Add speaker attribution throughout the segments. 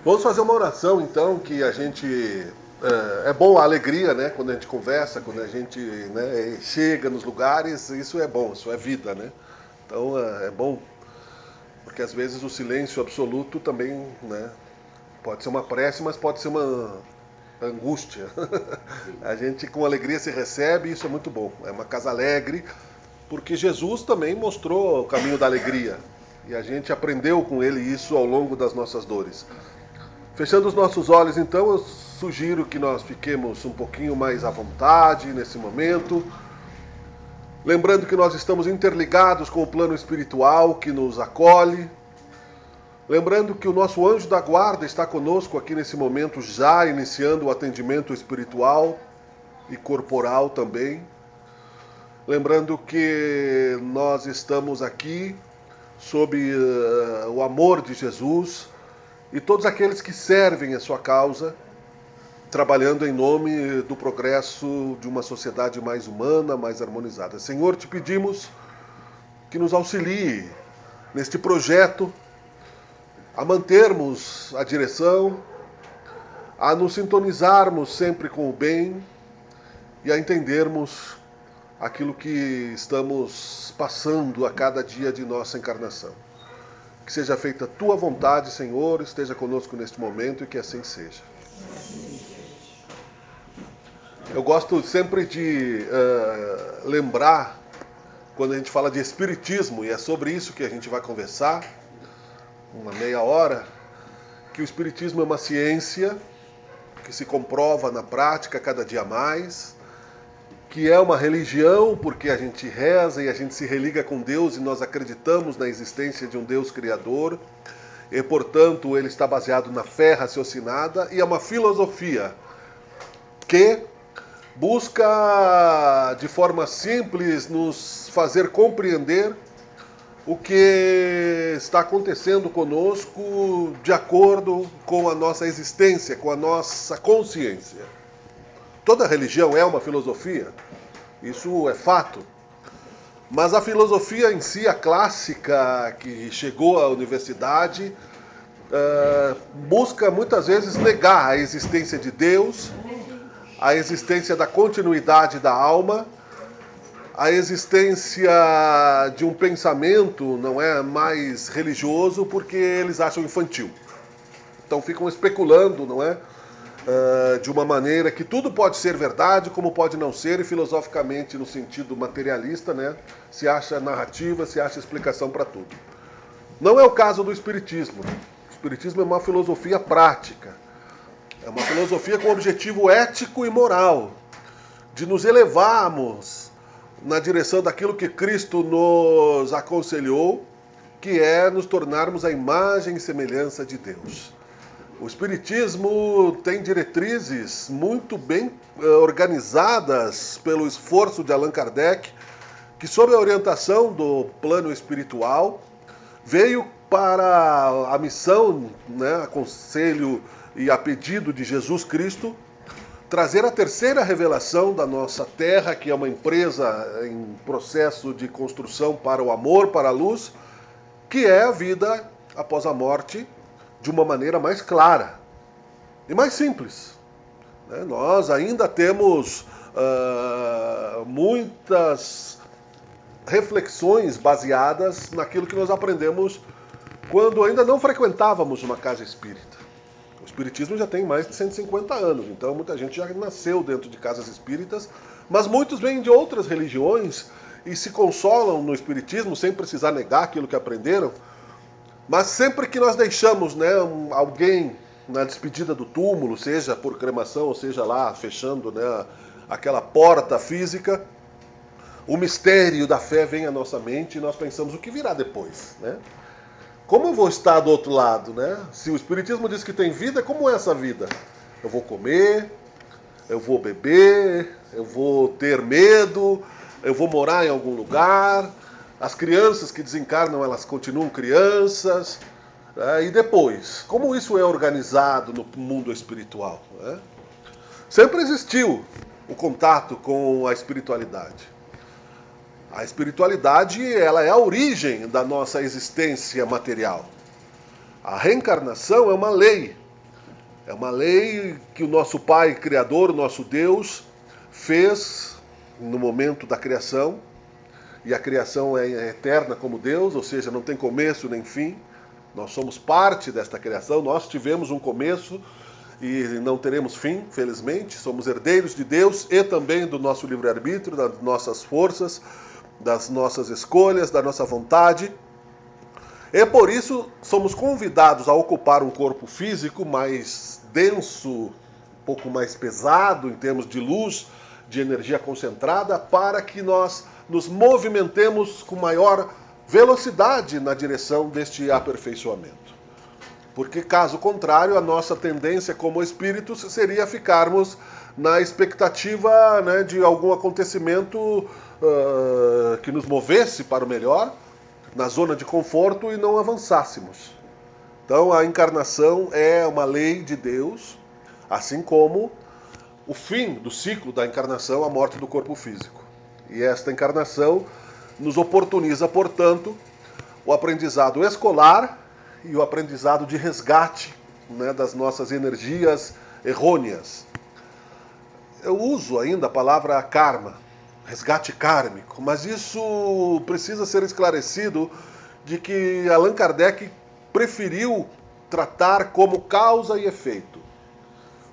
Speaker 1: Vamos fazer uma oração, então, que a gente... É bom a alegria, né? Quando a gente conversa, quando a gente, né, chega nos lugares, isso é bom, isso é vida, né? Então é bom, porque às vezes o silêncio absoluto também, né? Pode ser uma prece, mas pode ser uma angústia. A gente com alegria se recebe e isso é muito bom. É uma casa alegre, porque Jesus também mostrou o caminho da alegria. E a gente aprendeu com ele isso ao longo das nossas dores. Fechando os nossos olhos, então, eu sugiro que nós fiquemos um pouquinho mais à vontade nesse momento. Lembrando que nós estamos interligados com o plano espiritual que nos acolhe. Lembrando que o nosso anjo da guarda está conosco aqui nesse momento, já iniciando o atendimento espiritual e corporal também. Lembrando que nós estamos aqui sob o amor de Jesus e todos aqueles que servem a sua causa, trabalhando em nome do progresso de uma sociedade mais humana, mais harmonizada. Senhor, te pedimos que nos auxilie neste projeto a mantermos a direção, a nos sintonizarmos sempre com o bem e a entendermos aquilo que estamos passando a cada dia de nossa encarnação. Que seja feita a tua vontade, Senhor, esteja conosco neste momento e que assim seja. Eu gosto sempre de lembrar, quando a gente fala de espiritismo, e é sobre isso que a gente vai conversar, uma meia hora, que o espiritismo é uma ciência que se comprova na prática cada dia mais, que é uma religião porque a gente reza e a gente se religa com Deus e nós acreditamos na existência de um Deus criador e, portanto, ele está baseado na fé raciocinada, e é uma filosofia que busca de forma simples nos fazer compreender o que está acontecendo conosco de acordo com a nossa existência, com a nossa consciência. Toda religião é uma filosofia, isso é fato. Mas a filosofia em si, a clássica, que chegou à universidade, busca muitas vezes negar a existência de Deus, a existência da continuidade da alma, a existência de um pensamento não é mais religioso porque eles acham infantil. Então ficam especulando, não é? De uma maneira que tudo pode ser verdade, como pode não ser, e filosoficamente, no sentido materialista, né? Se acha narrativa, se acha explicação para tudo. Não é o caso do Espiritismo. O Espiritismo é uma filosofia prática. É uma filosofia com objetivo ético e moral, de nos elevarmos na direção daquilo que Cristo nos aconselhou, que é nos tornarmos a imagem e semelhança de Deus. O Espiritismo tem diretrizes muito bem organizadas pelo esforço de Allan Kardec, que, sob a orientação do plano espiritual, veio para a missão, né, a conselho e a pedido de Jesus Cristo, trazer a terceira revelação da nossa Terra, que é uma empresa em processo de construção para o amor, para a luz, que é a vida após a morte, de uma maneira mais clara e mais simples. Nós ainda temos muitas reflexões baseadas naquilo que nós aprendemos quando ainda não frequentávamos uma casa espírita. O espiritismo já tem mais de 150 anos, então muita gente já nasceu dentro de casas espíritas, mas muitos vêm de outras religiões e se consolam no espiritismo sem precisar negar aquilo que aprenderam. Mas sempre que nós deixamos, né, alguém na despedida do túmulo, seja por cremação, ou seja lá fechando, né, aquela porta física, o mistério da fé vem à nossa mente e nós pensamos o que virá depois, né? Como eu vou estar do outro lado, né? Se o Espiritismo diz que tem vida, como é essa vida? Eu vou comer, eu vou beber, eu vou ter medo, eu vou morar em algum lugar. As crianças que desencarnam, elas continuam crianças. E depois, como isso é organizado no mundo espiritual? Né? Sempre existiu o contato com a espiritualidade. A espiritualidade, ela é a origem da nossa existência material. A reencarnação é uma lei É uma lei que o nosso Pai Criador, o nosso Deus, fez no momento da criação, e a criação é eterna como Deus, ou seja, não tem começo nem fim. Nós somos parte desta criação, nós tivemos um começo e não teremos fim, felizmente. Somos herdeiros de Deus e também do nosso livre-arbítrio, das nossas forças, das nossas escolhas, da nossa vontade. E por isso somos convidados a ocupar um corpo físico mais denso, um pouco mais pesado em termos de luz, de energia concentrada, para que nós nos movimentemos com maior velocidade na direção deste aperfeiçoamento. Porque, caso contrário, a nossa tendência como espíritos seria ficarmos na expectativa, né, de algum acontecimento que nos movesse para o melhor, na zona de conforto, e não avançássemos. Então, a encarnação é uma lei de Deus, assim como o fim do ciclo da encarnação, a morte do corpo físico. E esta encarnação nos oportuniza, portanto, o aprendizado escolar e o aprendizado de resgate, né, das nossas energias errôneas. Eu uso ainda a palavra karma, resgate kármico, mas isso precisa ser esclarecido de que Allan Kardec preferiu tratar como causa e efeito.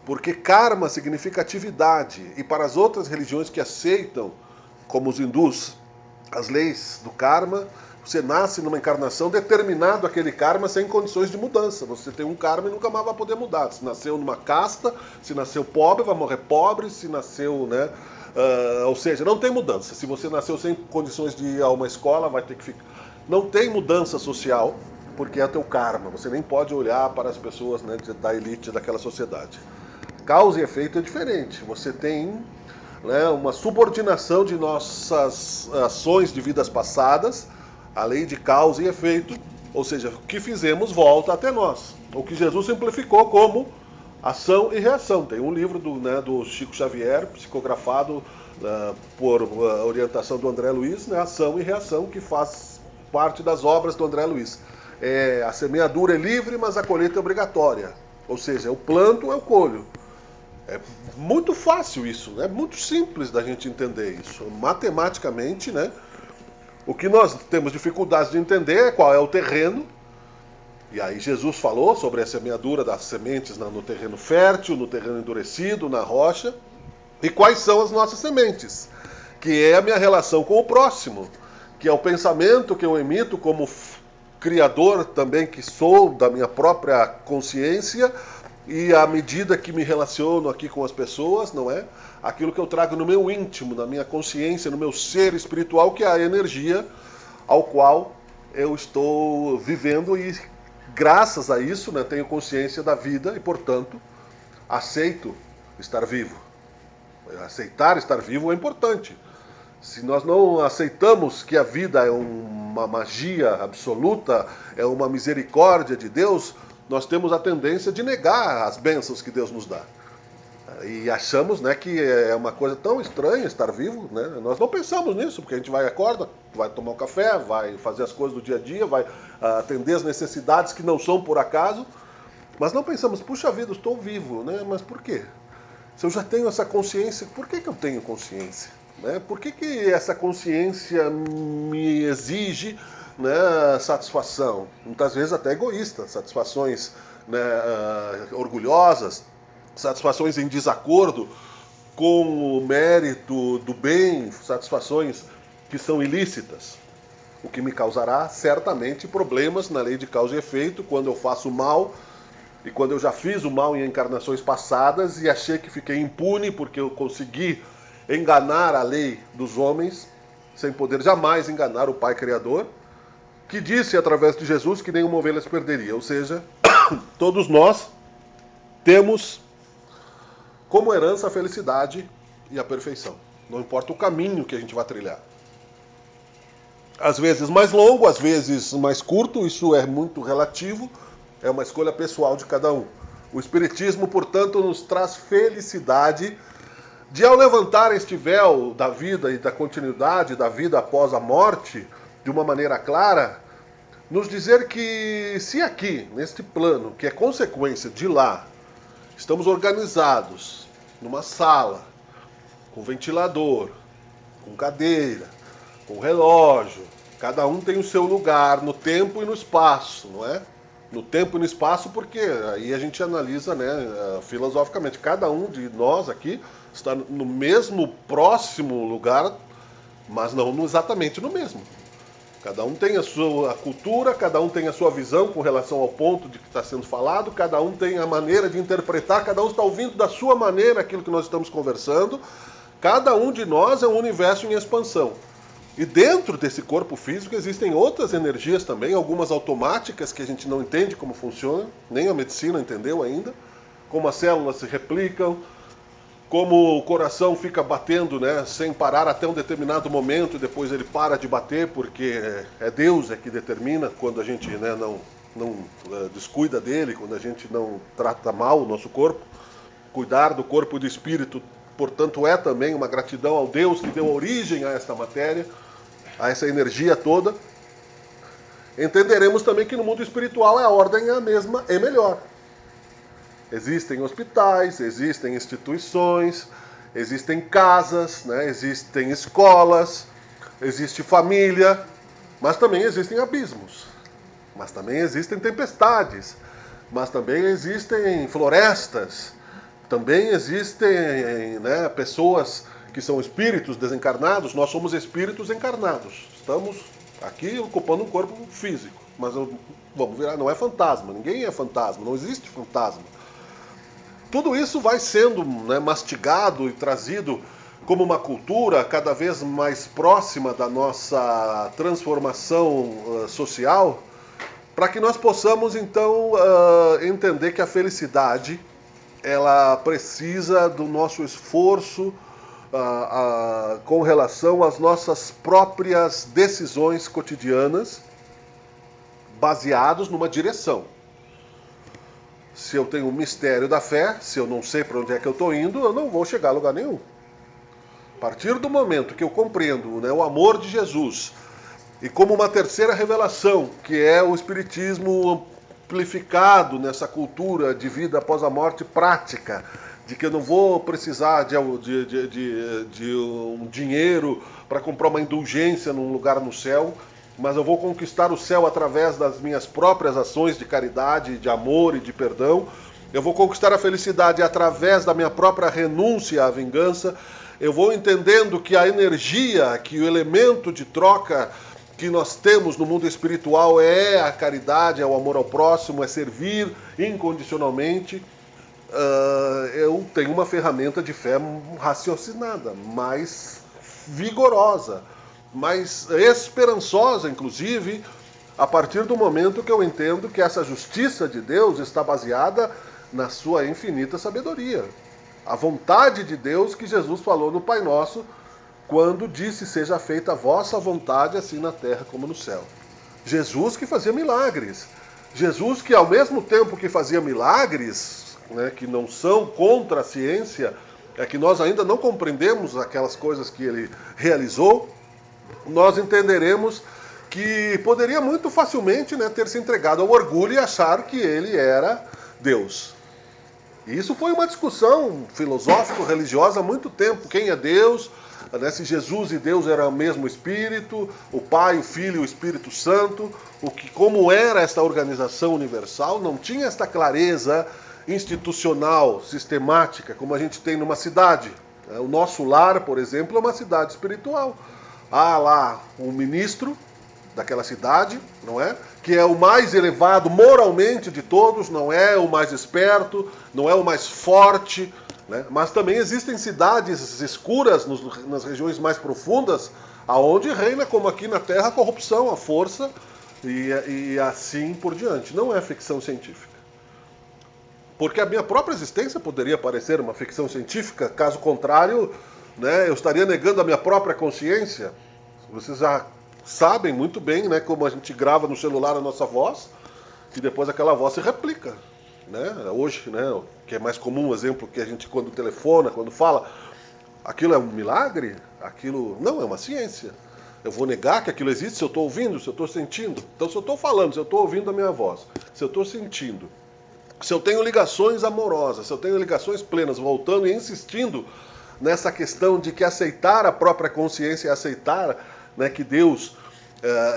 Speaker 1: Porque karma significa atividade, e para as outras religiões que aceitam, como os hindus, as leis do karma, você nasce numa encarnação determinado aquele karma sem condições de mudança. Você tem um karma e nunca mais vai poder mudar. Se nasceu numa casta, se nasceu pobre, vai morrer pobre, se nasceu, né? Ou seja, não tem mudança. Se você nasceu sem condições de ir a uma escola, vai ter que ficar. Não tem mudança social, porque é teu karma. Você nem pode olhar para as pessoas, né, da elite daquela sociedade. Causa e efeito é diferente. Você tem, né, uma subordinação de nossas ações de vidas passadas, a lei de causa e efeito, ou seja, o que fizemos volta até nós. O que Jesus simplificou como ação e reação. Tem um livro do Chico Xavier, psicografado por orientação do André Luiz, né, Ação e Reação, que faz parte das obras do André Luiz. A semeadura é livre, mas a colheita é obrigatória. Ou seja, eu planto, eu colho. É muito fácil isso, é muito simples da gente entender isso. Matematicamente, né? O que nós temos dificuldade de entender é qual é o terreno. E aí Jesus falou sobre a semeadura das sementes no terreno fértil, no terreno endurecido, na rocha. E quais são as nossas sementes? Que é a minha relação com o próximo, que é o pensamento que eu emito como criador também que sou da minha própria consciência, e à medida que me relaciono aqui com as pessoas, não é? Aquilo que eu trago no meu íntimo, na minha consciência, no meu ser espiritual, que é a energia ao qual eu estou vivendo, e graças a isso, né, tenho consciência da vida e, portanto, aceito estar vivo. Aceitar estar vivo é importante. Se nós não aceitamos que a vida é uma magia absoluta, é uma misericórdia de Deus, nós temos a tendência de negar as bênçãos que Deus nos dá. E achamos, né, que é uma coisa tão estranha estar vivo, né? Nós não pensamos nisso, porque a gente acorda, vai tomar um café, vai fazer as coisas do dia a dia, vai atender as necessidades que não são por acaso, mas não pensamos, puxa vida, estou vivo, né? Mas por quê? Se eu já tenho essa consciência, por que eu tenho consciência? Né? Por que essa consciência me exige, né, satisfação? Muitas vezes até egoísta, satisfações, né, orgulhosas, satisfações em desacordo com o mérito do bem, satisfações que são ilícitas, o que me causará certamente problemas na lei de causa e efeito quando eu faço mal. E quando eu já fiz o mal em encarnações passadas e achei que fiquei impune porque eu consegui enganar a lei dos homens, sem poder jamais enganar o Pai Criador, que disse através de Jesus que nenhuma ovelha se perderia. Ou seja, todos nós temos como herança a felicidade e a perfeição. Não importa o caminho que a gente vai trilhar. Às vezes mais longo, às vezes mais curto, isso é muito relativo. É uma escolha pessoal de cada um. O Espiritismo, portanto, nos traz felicidade de, ao levantar este véu da vida e da continuidade da vida após a morte, de uma maneira clara, nos dizer que se aqui, neste plano, que é consequência de lá, estamos organizados numa sala, com ventilador, com cadeira, com relógio. Cada um tem o seu lugar no tempo e no espaço, não é? No tempo e no espaço, porque aí a gente analisa, né, filosoficamente. Cada um de nós aqui está no mesmo próximo lugar, mas não exatamente no mesmo. Cada um tem a sua cultura, cada um tem a sua visão com relação ao ponto de que está sendo falado, cada um tem a maneira de interpretar, cada um está ouvindo da sua maneira aquilo que nós estamos conversando. Cada um de nós é um universo em expansão. E dentro desse corpo físico existem outras energias também, algumas automáticas que a gente não entende como funcionam, nem a medicina entendeu ainda, como as células se replicam, como o coração fica batendo, né, sem parar até um determinado momento e depois ele para de bater, porque é Deus que determina quando a gente, né, não descuida dele, quando a gente não trata mal o nosso corpo. Cuidar do corpo e do espírito, portanto, é também uma gratidão ao Deus que deu origem a esta matéria, a essa energia toda. Entenderemos também que no mundo espiritual a ordem é a mesma e melhor. Existem hospitais, existem instituições, existem casas, né? Existem escolas, existe família, mas também existem abismos, mas também existem tempestades, mas também existem florestas, também existem, né, pessoas que são espíritos desencarnados. Nós somos espíritos encarnados, estamos aqui ocupando um corpo físico, mas vamos virar, não é fantasma, ninguém é fantasma, não existe fantasma. Tudo isso vai sendo, né, mastigado e trazido como uma cultura cada vez mais próxima da nossa transformação social, para que nós possamos então entender que a felicidade ela precisa do nosso esforço com relação às nossas próprias decisões cotidianas, baseados numa direção. Se eu tenho o mistério da fé, se eu não sei para onde é que eu estou indo, eu não vou chegar a lugar nenhum. A partir do momento que eu compreendo, né, o amor de Jesus, e como uma terceira revelação, que é o Espiritismo amplificado nessa cultura de vida após a morte prática, de que eu não vou precisar de um dinheiro para comprar uma indulgência num lugar no céu, mas eu vou conquistar o céu através das minhas próprias ações de caridade, de amor e de perdão. Eu vou conquistar a felicidade através da minha própria renúncia à vingança. Eu vou entendendo que a energia, que o elemento de troca que nós temos no mundo espiritual é a caridade, é o amor ao próximo, é servir incondicionalmente. Eu tenho uma ferramenta de fé raciocinada, mais vigorosa, mais esperançosa, inclusive, a partir do momento que eu entendo que essa justiça de Deus está baseada na sua infinita sabedoria. A vontade de Deus que Jesus falou no Pai Nosso, quando disse: seja feita a vossa vontade, assim na terra como no céu. Jesus que fazia milagres. Jesus que, ao mesmo tempo que fazia milagres, né, que não são contra a ciência, é que nós ainda não compreendemos aquelas coisas que ele realizou, nós entenderemos que poderia muito facilmente, né, ter se entregado ao orgulho e achar que ele era Deus. E isso foi uma discussão filosófico-religiosa há muito tempo. Quem é Deus? Né, se Jesus e Deus eram o mesmo Espírito, o Pai, o Filho e o Espírito Santo, como era esta organização universal, não tinha esta clareza institucional, sistemática, como a gente tem numa cidade. O nosso lar, por exemplo, é uma cidade espiritual. Há lá um ministro daquela cidade, não é? Que é o mais elevado moralmente de todos, não é o mais esperto, não é o mais forte, né? Mas também existem cidades escuras nas regiões mais profundas, aonde reina, como aqui na Terra, a corrupção, a força e assim por diante. Não é ficção científica. Porque a minha própria existência poderia parecer uma ficção científica, caso contrário, né, eu estaria negando a minha própria consciência. Vocês já sabem muito bem, né, como a gente grava no celular a nossa voz e depois aquela voz se replica. Né? Hoje, né, que é mais comum, o exemplo que a gente quando telefona, quando fala, aquilo é um milagre? Aquilo não é uma ciência. Eu vou negar que aquilo existe se eu estou ouvindo, se eu estou sentindo. Então, se eu estou falando, se eu estou ouvindo a minha voz, se eu estou sentindo, se eu tenho ligações amorosas, se eu tenho ligações plenas, voltando e insistindo nessa questão de que aceitar a própria consciência, aceitar, né, que Deus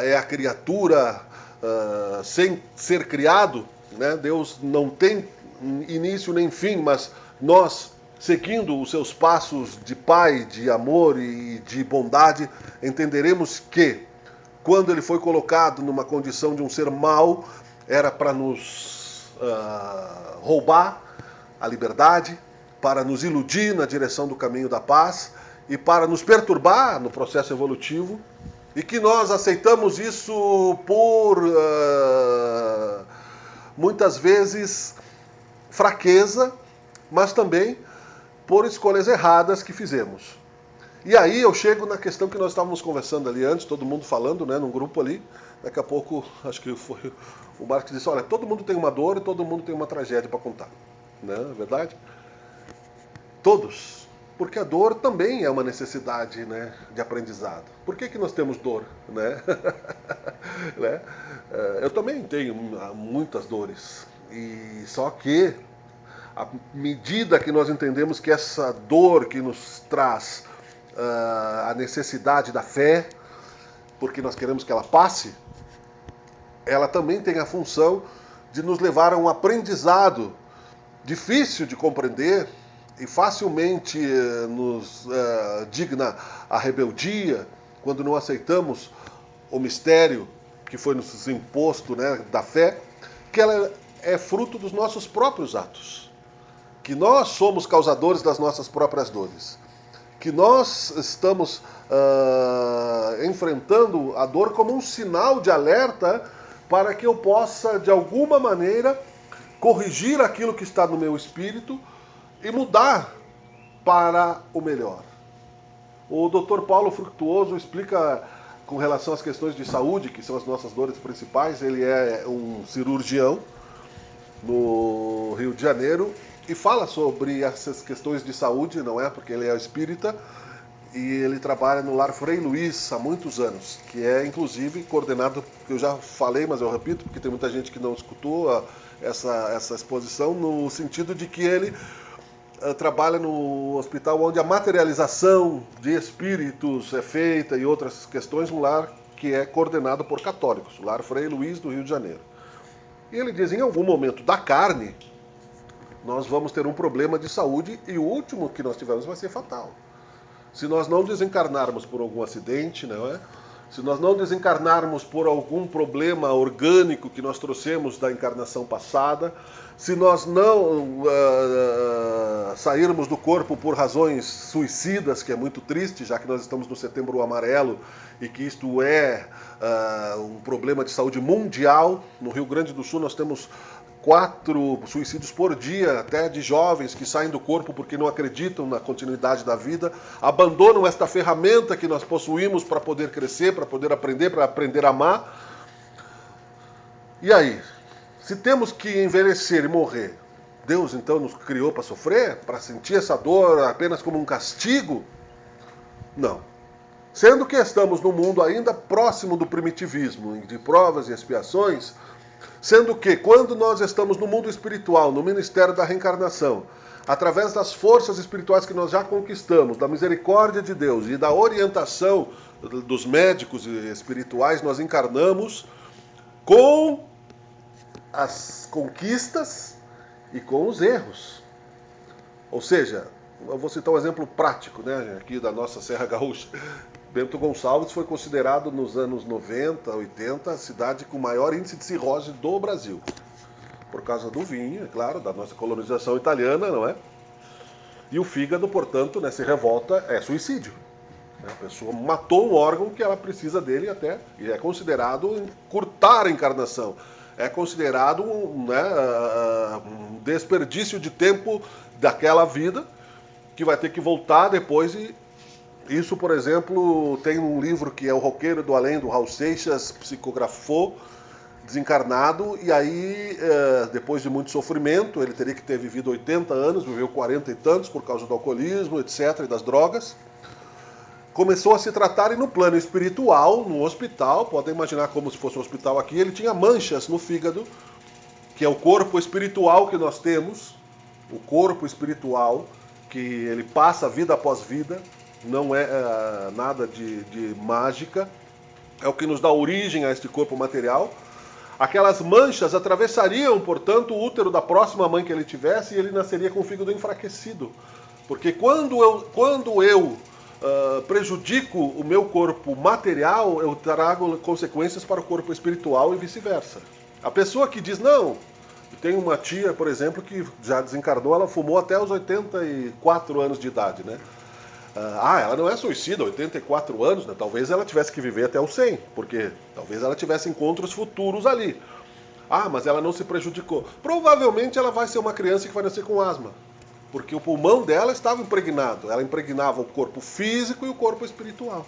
Speaker 1: é a criatura sem ser criado, né? Deus não tem início nem fim, mas nós, seguindo os seus passos de Pai, de amor e de bondade, entenderemos que quando ele foi colocado numa condição de um ser mau, era para nos roubar a liberdade, para nos iludir na direção do caminho da paz e para nos perturbar no processo evolutivo, e que nós aceitamos isso por muitas vezes fraqueza, mas também por escolhas erradas que fizemos. E aí eu chego na questão que nós estávamos conversando ali antes, todo mundo falando, né, num grupo ali. Daqui a pouco, acho que foi o Marcos que disse, olha, todo mundo tem uma dor e todo mundo tem uma tragédia para contar. Não é verdade? Todos. Porque a dor também é uma necessidade, né, de aprendizado. Por que nós temos dor? Né? Né? Eu também tenho muitas dores. E só que, à medida que nós entendemos que essa dor que nos traz a necessidade da fé, porque nós queremos que ela passe, ela também tem a função de nos levar a um aprendizado difícil de compreender e facilmente nos digna a rebeldia, quando não aceitamos o mistério que foi nos imposto, né, da fé, que ela é fruto dos nossos próprios atos, que nós somos causadores das nossas próprias dores, que nós estamos enfrentando a dor como um sinal de alerta para que eu possa, de alguma maneira, corrigir aquilo que está no meu espírito e mudar para o melhor. O Dr. Paulo Fructuoso explica com relação às questões de saúde, que são as nossas dores principais. Ele é um cirurgião no Rio de Janeiro e fala sobre essas questões de saúde, não é? Porque ele é espírita e ele trabalha no Lar Frei Luiz há muitos anos, que é inclusive coordenado, eu já falei, mas eu repito, porque tem muita gente que não escutou essa exposição, no sentido de que ele trabalha no hospital onde a materialização de espíritos é feita e outras questões, um lar que é coordenado por católicos, o Lar Frei Luiz do Rio de Janeiro. E ele diz, em algum momento da carne, nós vamos ter um problema de saúde e o último que nós tivermos vai ser fatal. Se nós não desencarnarmos por algum acidente, não é? Se nós não desencarnarmos por algum problema orgânico que nós trouxemos da encarnação passada, se nós não sairmos do corpo por razões suicidas, que é muito triste, já que nós estamos no Setembro Amarelo e que isto é um problema de saúde mundial. No Rio Grande do Sul nós temos 4 suicídios por dia, até de jovens que saem do corpo porque não acreditam na continuidade da vida, abandonam esta ferramenta que nós possuímos para poder crescer, para poder aprender, para aprender a amar. E aí, se temos que envelhecer e morrer, Deus então nos criou para sofrer, para sentir essa dor apenas como um castigo? Não. Sendo que estamos num mundo ainda próximo do primitivismo, de provas e expiações, sendo que, quando nós estamos no mundo espiritual, no ministério da reencarnação, através das forças espirituais que nós já conquistamos, da misericórdia de Deus e da orientação dos médicos espirituais, nós encarnamos com as conquistas e com os erros. Ou seja, eu vou citar um exemplo prático, né, aqui da nossa Serra Gaúcha. Bento Gonçalves foi considerado nos anos 90, 80, a cidade com maior índice de cirrose do Brasil. Por causa do vinho, é claro, da nossa colonização italiana, não é? E o fígado, portanto, né, se revolta, é suicídio. A pessoa matou um órgão que ela precisa dele até, e é considerado encurtar a encarnação. É considerado um desperdício de tempo daquela vida, que vai ter que voltar depois e... Isso, por exemplo, tem um livro que é O Roqueiro do Além, do Raul Seixas, psicografou, desencarnado, e aí, depois de muito sofrimento, ele teria que ter vivido 80 anos, viveu 40 e tantos por causa do alcoolismo, etc., e das drogas. Começou a se tratar e no plano espiritual, no hospital, podem imaginar como se fosse um hospital aqui, ele tinha manchas no fígado que é o corpo espiritual que nós temos, o corpo espiritual, que ele passa vida após vida, não é nada de mágica, é o que nos dá origem a este corpo material. Aquelas manchas atravessariam, portanto, o útero da próxima mãe que ele tivesse e ele nasceria com o fígado enfraquecido. Porque quando eu prejudico o meu corpo material, eu trago consequências para o corpo espiritual e vice-versa. A pessoa que diz, não, tem uma tia, por exemplo, que já desencarnou, ela fumou até os 84 anos de idade, né? Ela não é suicida, 84 anos, né? Talvez ela tivesse que viver até os 100, porque talvez ela tivesse encontros futuros ali. Mas ela não se prejudicou. Provavelmente ela vai ser uma criança que vai nascer com asma, porque o pulmão dela estava impregnado, ela impregnava o corpo físico e o corpo espiritual.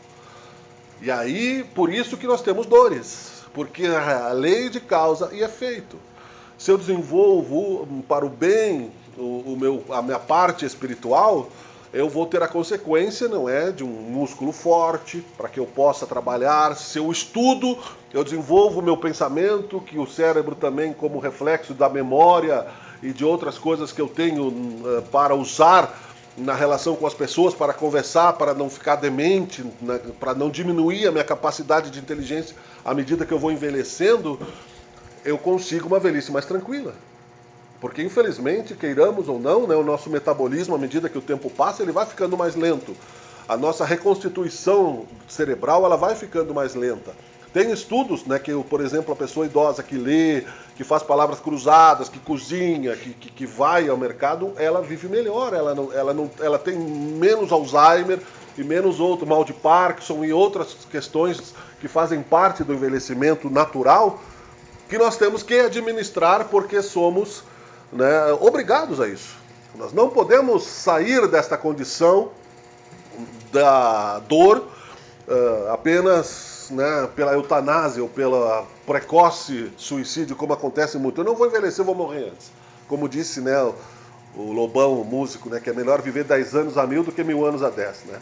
Speaker 1: E aí, por isso que nós temos dores, porque a lei de causa e efeito. Se eu desenvolvo para o bem a minha parte espiritual, eu vou ter a consequência, não é, de um músculo forte, para que eu possa trabalhar. Se eu estudo, eu desenvolvo o meu pensamento, que o cérebro também, como reflexo da memória e de outras coisas que eu tenho para usar na relação com as pessoas, para conversar, para não ficar demente, né, para não diminuir a minha capacidade de inteligência à medida que eu vou envelhecendo, eu consigo uma velhice mais tranquila. Porque, infelizmente, queiramos ou não, né, o nosso metabolismo, à medida que o tempo passa, ele vai ficando mais lento. A nossa reconstituição cerebral, ela vai ficando mais lenta. Tem estudos, né, que, por exemplo, a pessoa idosa que lê, que faz palavras cruzadas, que cozinha, que vai ao mercado, ela vive melhor, ela tem menos Alzheimer e menos outro mal de Parkinson e outras questões que fazem parte do envelhecimento natural, que nós temos que administrar porque somos, né, obrigados a isso. Nós não podemos sair desta condição da dor apenas, né, pela eutanásia ou pela precoce suicídio, como acontece muito. Eu não vou envelhecer, eu vou morrer antes. Como disse, né, o Lobão, o músico, né, que é melhor viver 10 anos a 1000 do que 1000 anos a 10. Né?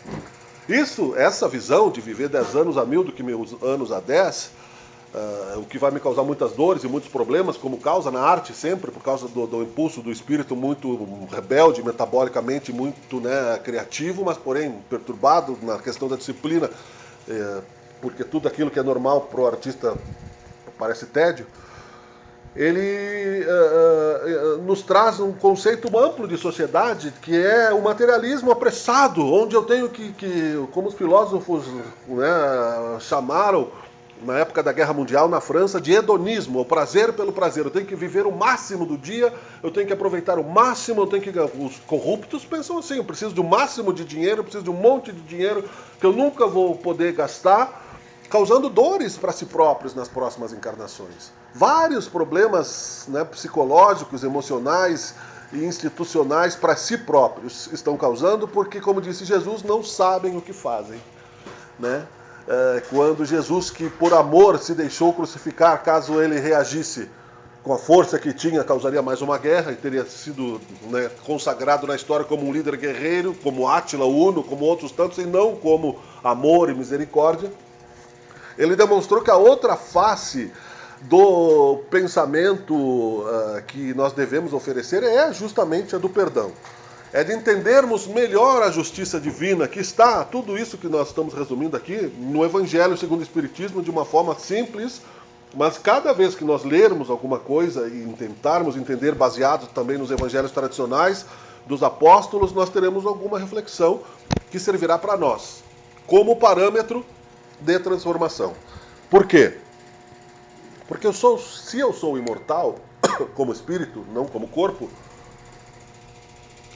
Speaker 1: Essa visão de viver 10 anos a 1000 do que 1000 anos a 10, o que vai me causar muitas dores e muitos problemas, como causa na arte sempre, por causa do impulso do espírito muito rebelde, metabolicamente muito, né, criativo, mas porém perturbado na questão da disciplina, porque tudo aquilo que é normal para o artista parece tédio. Ele nos traz um conceito amplo de sociedade, que é o materialismo apressado, onde eu tenho que como os filósofos, né, chamaram na época da Guerra Mundial na França, de hedonismo, o prazer pelo prazer. Eu tenho que viver o máximo do dia, eu tenho que aproveitar o máximo, os corruptos pensam assim, eu preciso de um máximo de dinheiro, eu preciso de um monte de dinheiro que eu nunca vou poder gastar, causando dores para si próprios nas próximas encarnações. Vários problemas, né, psicológicos, emocionais e institucionais para si próprios estão causando, porque, como disse Jesus, não sabem o que fazem, né? Quando Jesus, que por amor se deixou crucificar, caso ele reagisse com a força que tinha, causaria mais uma guerra e teria sido, né, consagrado na história como um líder guerreiro, como Átila, Uno, como outros tantos, e não como amor e misericórdia. Ele demonstrou que a outra face do pensamento que nós devemos oferecer é justamente a do perdão. É de entendermos melhor a justiça divina, que está, tudo isso que nós estamos resumindo aqui, no Evangelho segundo o Espiritismo, de uma forma simples, mas cada vez que nós lermos alguma coisa e tentarmos entender, baseado também nos evangelhos tradicionais dos apóstolos, nós teremos alguma reflexão que servirá para nós, como parâmetro de transformação. Por quê? Porque se eu sou imortal, como espírito, não como corpo,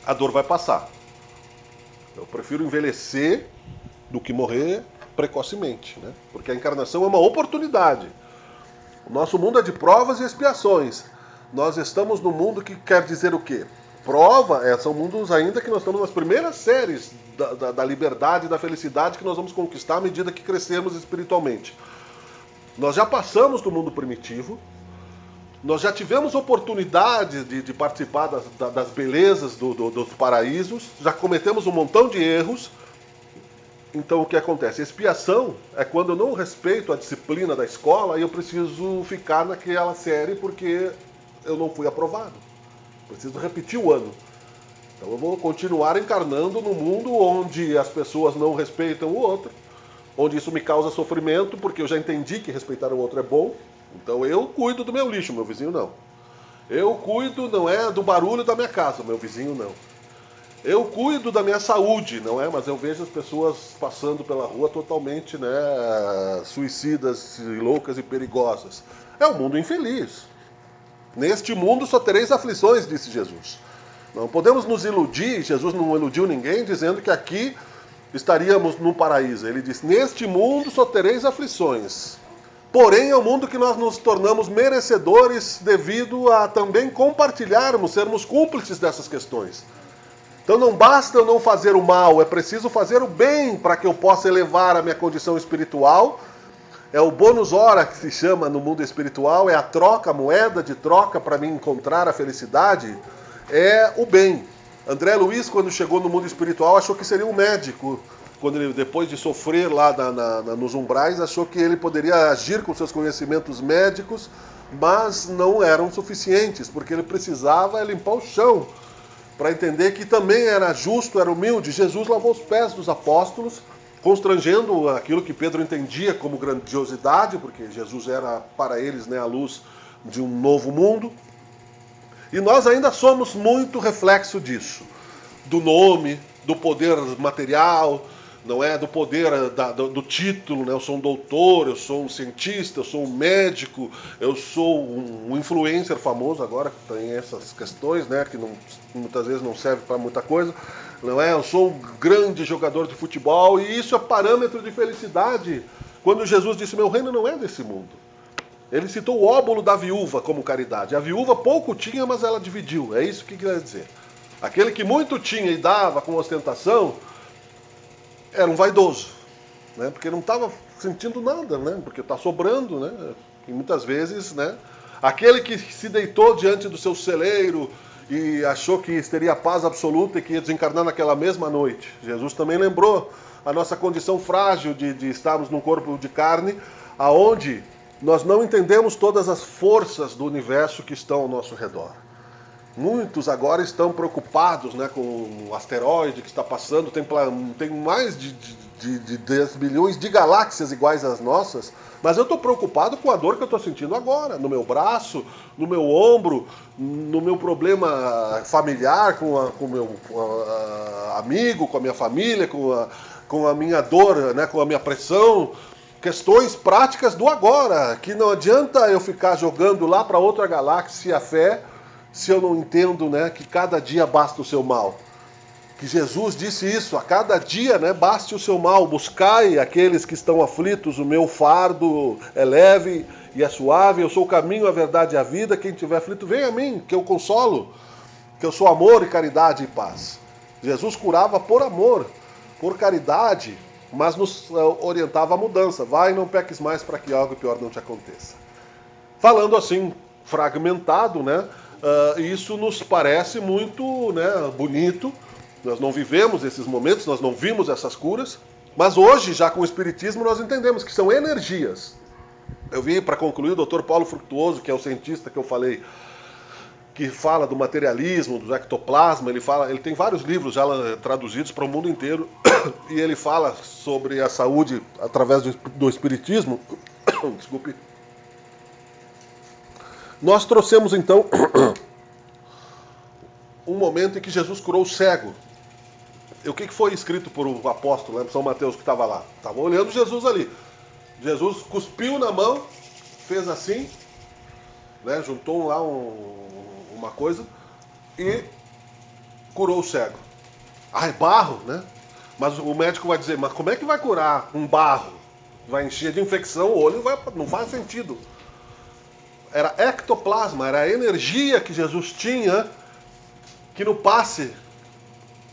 Speaker 1: a dor vai passar. Eu prefiro envelhecer do que morrer precocemente, né? Porque a encarnação é uma oportunidade. O nosso mundo é de provas e expiações. Nós estamos no mundo que quer dizer o quê? Prova, são mundos ainda que nós estamos nas primeiras séries da liberdade e da felicidade que nós vamos conquistar à medida que crescermos espiritualmente. Nós já passamos do mundo primitivo, nós já tivemos oportunidade de participar das belezas dos paraísos, já cometemos um montão de erros. Então o que acontece? Expiação é quando eu não respeito a disciplina da escola e eu preciso ficar naquela série porque eu não fui aprovado. Preciso repetir o ano. Então eu vou continuar encarnando no mundo onde as pessoas não respeitam o outro, onde isso me causa sofrimento, porque eu já entendi que respeitar o outro é bom. Então eu cuido do meu lixo, meu vizinho não. Eu cuido, não é, do barulho da minha casa, meu vizinho não. Eu cuido da minha saúde, não é? Mas eu vejo as pessoas passando pela rua totalmente, né, suicidas, loucas e perigosas. É um mundo infeliz. Neste mundo só tereis aflições, disse Jesus. Não podemos nos iludir, Jesus não iludiu ninguém, dizendo que aqui estaríamos no paraíso. Ele disse, neste mundo só tereis aflições. Porém, é um mundo que nós nos tornamos merecedores devido a também compartilharmos, sermos cúmplices dessas questões. Então não basta eu não fazer o mal, é preciso fazer o bem para que eu possa elevar a minha condição espiritual. É o bônus hora que se chama no mundo espiritual, é a troca, a moeda de troca para mim encontrar a felicidade, é o bem. André Luiz, quando chegou no mundo espiritual, achou que seria um médico. Quando ele, depois de sofrer lá nos umbrais, achou que ele poderia agir com seus conhecimentos médicos, mas não eram suficientes, porque ele precisava limpar o chão, para entender que também era justo, era humilde. Jesus lavou os pés dos apóstolos, constrangendo aquilo que Pedro entendia como grandiosidade, porque Jesus era para eles, né, a luz de um novo mundo. E nós ainda somos muito reflexo disso, do nome, do poder material, não é, do poder do título, né? Eu sou um doutor, eu sou um cientista, eu sou um médico, eu sou um influencer famoso agora, que tem essas questões, né, que muitas vezes não serve para muita coisa, não é? Eu sou um grande jogador de futebol, e isso é parâmetro de felicidade. Quando Jesus disse, meu reino não é desse mundo. Ele citou o óbolo da viúva como caridade. A viúva pouco tinha, mas ela dividiu. É isso que quer dizer. Aquele que muito tinha e dava com ostentação era um vaidoso, né? Porque não estava sentindo nada, né? Porque está sobrando, né? E muitas vezes, né? Aquele que se deitou diante do seu celeiro e achou que teria paz absoluta e que ia desencarnar naquela mesma noite. Jesus também lembrou a nossa condição frágil de estarmos num corpo de carne, aonde nós não entendemos todas as forças do universo que estão ao nosso redor. Muitos agora estão preocupados, né, com o asteroide que está passando, tem mais de 10 bilhões de galáxias iguais às nossas, mas eu estou preocupado com a dor que eu estou sentindo agora, no meu braço, no meu ombro, no meu problema familiar, com o meu amigo, com a minha família, com a minha dor, né, com a minha pressão. Questões práticas do agora, que não adianta eu ficar jogando lá para outra galáxia a fé, se eu não entendo, né, que cada dia basta o seu mal. Que Jesus disse isso, a cada dia, né, baste o seu mal, buscai aqueles que estão aflitos, o meu fardo é leve e é suave, eu sou o caminho, a verdade e a vida, quem tiver aflito, vem a mim, que eu consolo, que eu sou amor e caridade e paz. Jesus curava por amor, por caridade, mas nos orientava a mudança. Vai e não peques mais para que algo pior não te aconteça. Falando assim, fragmentado, né? Isso nos parece muito, né, bonito. Nós não vivemos esses momentos, nós não vimos essas curas, mas hoje, já com o Espiritismo, nós entendemos que são energias. Eu vi, para concluir, o Dr. Paulo Fructuoso, que é o cientista que eu falei, que fala do materialismo, do ectoplasma. Ele tem vários livros já traduzidos para o mundo inteiro, e ele fala sobre a saúde através do Espiritismo. Desculpe. Nós trouxemos então um momento em que Jesus curou o cego. E o que foi escrito por o apóstolo, né, São Mateus, que estava lá? Estava olhando Jesus ali. Jesus cuspiu na mão, fez assim, né, juntou lá uma coisa e curou o cego. Ah, é barro, né? Mas o médico vai dizer, mas como é que vai curar um barro? Vai encher de infecção o olho, não faz sentido. Era ectoplasma, era a energia que Jesus tinha, que no passe,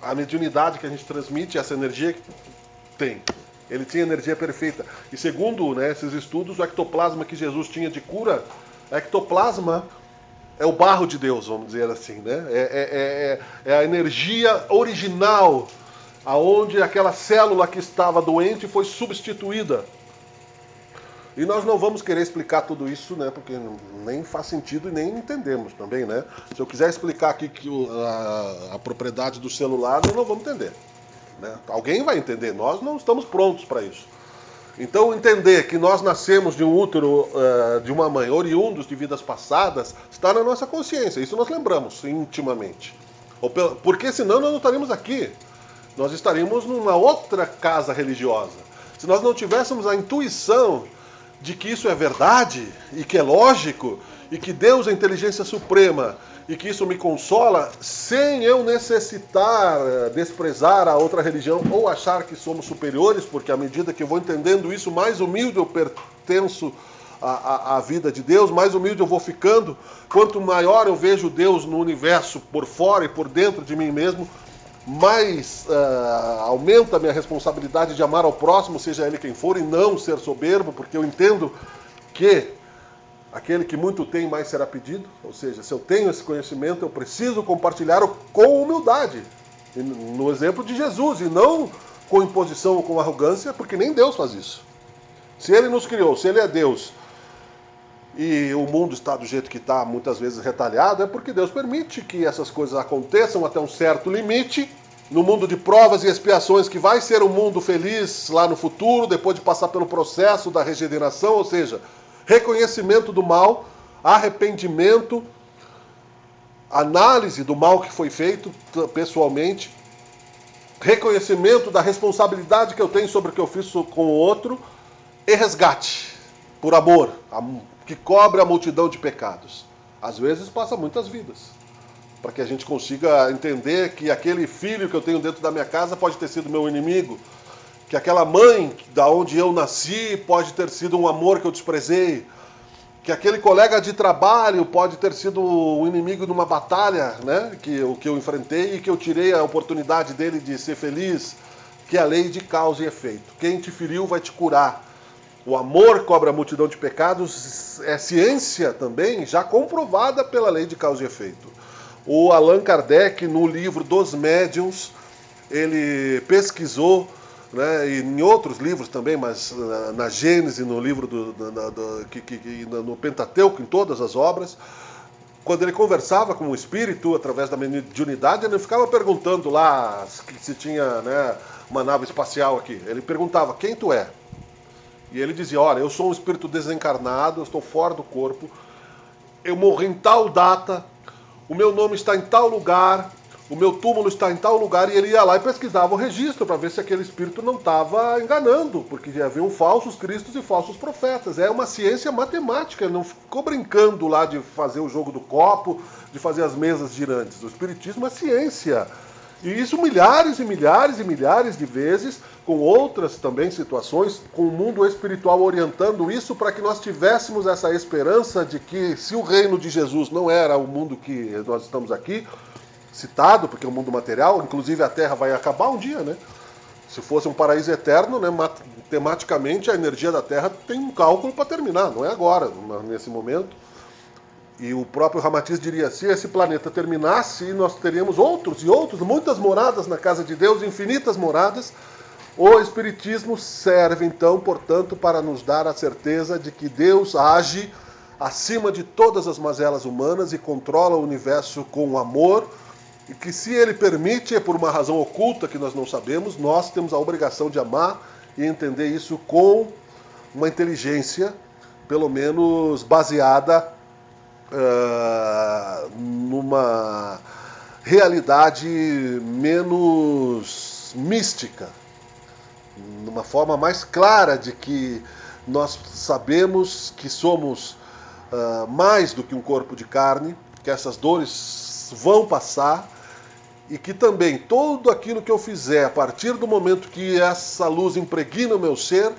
Speaker 1: a mediunidade que a gente transmite, essa energia tem. Ele tinha energia perfeita. E segundo, né, esses estudos, o ectoplasma que Jesus tinha de cura, ectoplasma é o barro de Deus, vamos dizer assim, né? É a energia original, aonde aquela célula que estava doente foi substituída. E nós não vamos querer explicar tudo isso, né? Porque nem faz sentido e nem entendemos também, né? Se eu quiser explicar aqui que a propriedade do celular, nós não vamos entender. Né? Alguém vai entender, nós não estamos prontos para isso. Então, entender que nós nascemos de um útero de uma mãe, oriundos de vidas passadas, está na nossa consciência. Isso nós lembramos intimamente. Porque senão nós não estaríamos aqui. Nós estaríamos numa outra casa religiosa. Se nós não tivéssemos a intuição de que isso é verdade e que é lógico e que Deus é a inteligência suprema e que isso me consola, sem eu necessitar desprezar a outra religião ou achar que somos superiores, porque à medida que eu vou entendendo isso, mais humilde eu pertenço à vida de Deus, mais humilde eu vou ficando. Quanto maior eu vejo Deus no universo por fora e por dentro de mim mesmo, mais aumenta a minha responsabilidade de amar ao próximo, seja ele quem for, e não ser soberbo, porque eu entendo que aquele que muito tem, mais será pedido. Ou seja, se eu tenho esse conhecimento, eu preciso compartilhar com humildade, no exemplo de Jesus, e não com imposição ou com arrogância, porque nem Deus faz isso. Se ele nos criou, se ele é Deus, e o mundo está do jeito que está, muitas vezes retalhado, é porque Deus permite que essas coisas aconteçam até um certo limite, no mundo de provas e expiações, que vai ser um mundo feliz lá no futuro, depois de passar pelo processo da regeneração, ou seja, reconhecimento do mal, arrependimento, análise do mal que foi feito pessoalmente, reconhecimento da responsabilidade que eu tenho sobre o que eu fiz com o outro, e resgate, por amor, que cobre a multidão de pecados. Às vezes passa muitas vidas, para que a gente consiga entender que aquele filho que eu tenho dentro da minha casa pode ter sido meu inimigo, que aquela mãe da onde eu nasci pode ter sido um amor que eu desprezei, que aquele colega de trabalho pode ter sido um inimigo numa batalha, né, que eu enfrentei e que eu tirei a oportunidade dele de ser feliz, que é a lei de causa e efeito. Quem te feriu vai te curar. O amor cobre a multidão de pecados, é ciência também, já comprovada pela lei de causa e efeito. O Allan Kardec, no livro dos Médiuns, ele pesquisou, né, e em outros livros também, mas na Gênese, no livro no Pentateuco, em todas as obras, quando ele conversava com o espírito através da mediunidade, ele ficava perguntando lá se tinha, né, uma nave espacial aqui. Ele perguntava: quem tu é? E ele dizia: olha, eu sou um espírito desencarnado, eu estou fora do corpo, eu morri em tal data, o meu nome está em tal lugar, o meu túmulo está em tal lugar, e ele ia lá e pesquisava o registro para ver se aquele espírito não estava enganando, porque haviam falsos cristos e falsos profetas. É uma ciência matemática, ele não ficou brincando lá de fazer o jogo do copo, de fazer as mesas girantes. O espiritismo é ciência. E isso milhares e milhares e milhares de vezes, com outras também situações, com o mundo espiritual orientando isso para que nós tivéssemos essa esperança de que, se o reino de Jesus não era o mundo que nós estamos aqui, citado, porque é um mundo material, inclusive a Terra vai acabar um dia, né? Se fosse um paraíso eterno, né, matematicamente a energia da Terra tem um cálculo para terminar, não é agora, nesse momento. E o próprio Ramatiz diria: se esse planeta terminasse, nós teríamos outros e outros, muitas moradas na casa de Deus, infinitas moradas. O Espiritismo serve, então, portanto, para nos dar a certeza de que Deus age acima de todas as mazelas humanas e controla o universo com amor, e que, se Ele permite, é por uma razão oculta que nós não sabemos, nós temos a obrigação de amar e entender isso com uma inteligência, pelo menos baseada numa realidade menos mística, numa forma mais clara de que nós sabemos que somos mais do que um corpo de carne, que essas dores vão passar e que também tudo aquilo que eu fizer a partir do momento que essa luz impregna o meu ser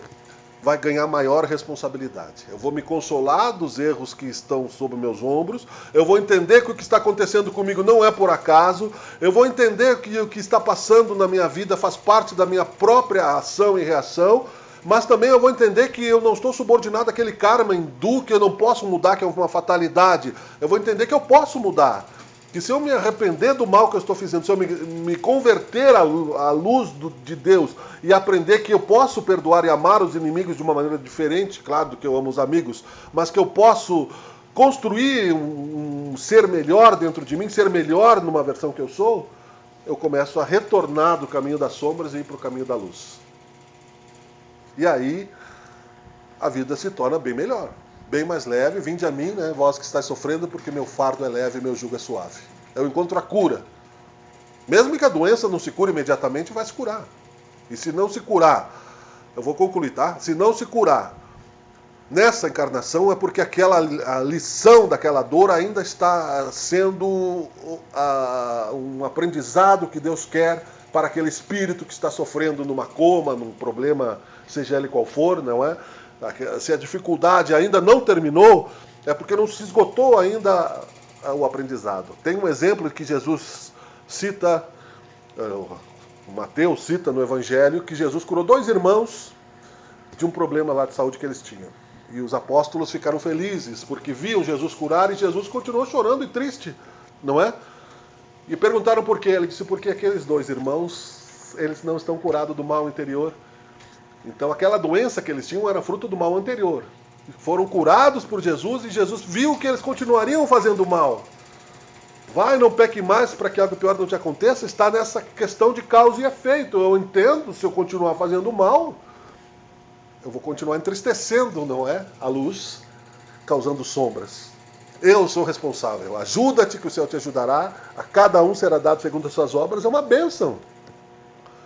Speaker 1: vai ganhar maior responsabilidade. Eu vou me consolar dos erros que estão sobre meus ombros, eu vou entender que o que está acontecendo comigo não é por acaso, eu vou entender que o que está passando na minha vida faz parte da minha própria ação e reação, mas também eu vou entender que eu não estou subordinado àquele karma hindu que eu não posso mudar, que é uma fatalidade. Eu vou entender que eu posso mudar. Que se eu me arrepender do mal que eu estou fazendo, se eu me converter à luz de Deus e aprender que eu posso perdoar e amar os inimigos de uma maneira diferente, claro, do que eu amo os amigos, mas que eu posso construir um ser melhor dentro de mim, ser melhor numa versão que eu sou, eu começo a retornar do caminho das sombras e ir para o caminho da luz. E aí a vida se torna bem melhor, bem mais leve. Vinde a mim, né, vós que estáis sofrendo, porque meu fardo é leve e meu jugo é suave. Eu encontro a cura. Mesmo que a doença não se cure imediatamente, vai se curar. E se não se curar, eu vou concluir, tá? Se não se curar nessa encarnação, é porque a lição daquela dor ainda está sendo um aprendizado que Deus quer para aquele espírito que está sofrendo numa coma, num problema, seja ele qual for, não é? Se a dificuldade ainda não terminou, é porque não se esgotou ainda o aprendizado. Tem um exemplo que Jesus cita, Mateus cita no Evangelho, que Jesus curou 2 irmãos de um problema lá de saúde que eles tinham. E os apóstolos ficaram felizes, porque viam Jesus curar e Jesus continuou chorando e triste, não é? E perguntaram por quê. Ele disse, porque aqueles 2 irmãos, eles não estão curados do mal interior. Então aquela doença que eles tinham era fruto do mal anterior. Foram curados por Jesus e Jesus viu que eles continuariam fazendo mal. Vai, não peque mais para que algo pior não te aconteça. Está nessa questão de causa e efeito. Eu entendo, se eu continuar fazendo mal, eu vou continuar entristecendo, não é? A luz, causando sombras. Eu sou responsável. Ajuda-te que o Senhor te ajudará. A cada um será dado segundo as suas obras. É uma bênção.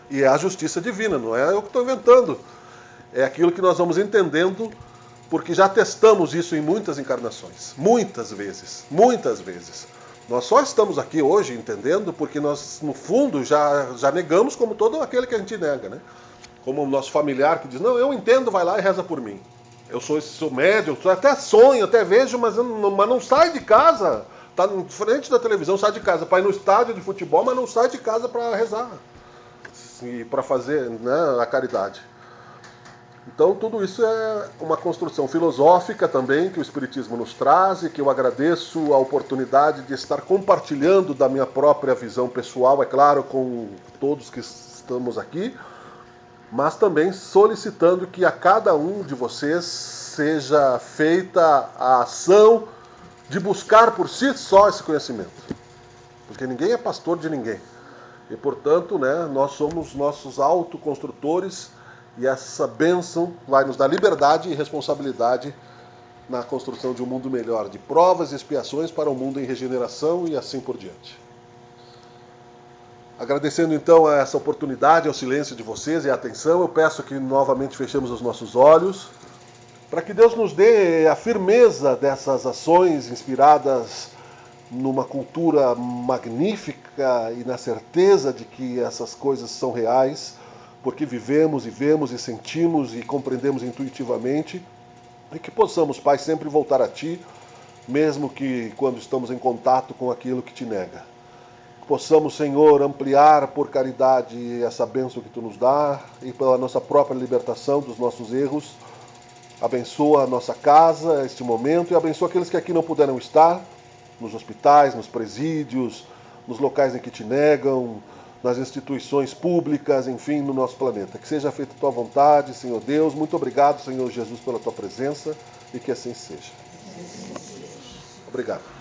Speaker 1: E é a justiça divina, não é eu que estou inventando. É aquilo que nós vamos entendendo, porque já testamos isso em muitas encarnações. Muitas vezes. Muitas vezes. Nós só estamos aqui hoje entendendo porque nós, no fundo, já negamos como todo aquele que a gente nega, né? Como o nosso familiar que diz, não, eu entendo, vai lá e reza por mim. Eu sou médium, até sonho, até vejo, mas não sai de casa. Está na frente da televisão, sai de casa para ir no estádio de futebol, mas não sai de casa para rezar. E para fazer, né, a caridade. Então tudo isso é uma construção filosófica também que o Espiritismo nos traz e que eu agradeço a oportunidade de estar compartilhando da minha própria visão pessoal, é claro, com todos que estamos aqui, mas também solicitando que a cada um de vocês seja feita a ação de buscar por si só esse conhecimento. Porque ninguém é pastor de ninguém. E, portanto, né, nós somos nossos autoconstrutores e essa bênção vai nos dar liberdade e responsabilidade na construção de um mundo melhor, de provas e expiações para um mundo em regeneração e assim por diante. Agradecendo então a essa oportunidade, ao silêncio de vocês e a atenção, eu peço que novamente fechemos os nossos olhos, para que Deus nos dê a firmeza dessas ações inspiradas numa cultura magnífica e na certeza de que essas coisas são reais, porque vivemos e vemos e sentimos e compreendemos intuitivamente, e que possamos, Pai, sempre voltar a Ti, mesmo que quando estamos em contato com aquilo que Te nega. Possamos, Senhor, ampliar por caridade essa bênção que Tu nos dá e pela nossa própria libertação dos nossos erros. Abençoa a nossa casa, este momento, e abençoa aqueles que aqui não puderam estar, nos hospitais, nos presídios, nos locais em que Te negam, nas instituições públicas, enfim, no nosso planeta. Que seja feita a Tua vontade, Senhor Deus. Muito obrigado, Senhor Jesus, pela Tua presença e que assim seja. Obrigado.